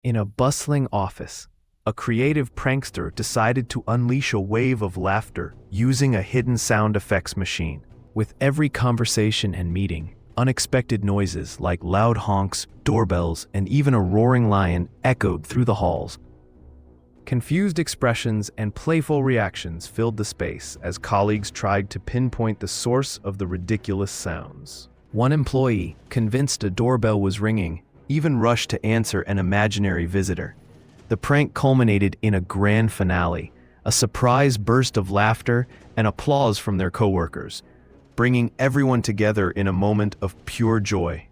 In a bustling office, a creative prankster decided to unleash a wave of laughter using a hidden sound effects machine. With every conversation and meeting, unexpected noises like loud honks, doorbells, and even a roaring lion echoed through the halls. Confused expressions and playful reactions filled the space as colleagues tried to pinpoint the source of the ridiculous sounds. One employee, convinced a doorbell was ringing, even rushed to answer an imaginary visitor. The prank culminated in a grand finale, a surprise burst of laughter and applause from their coworkers, bringing everyone together in a moment of pure joy.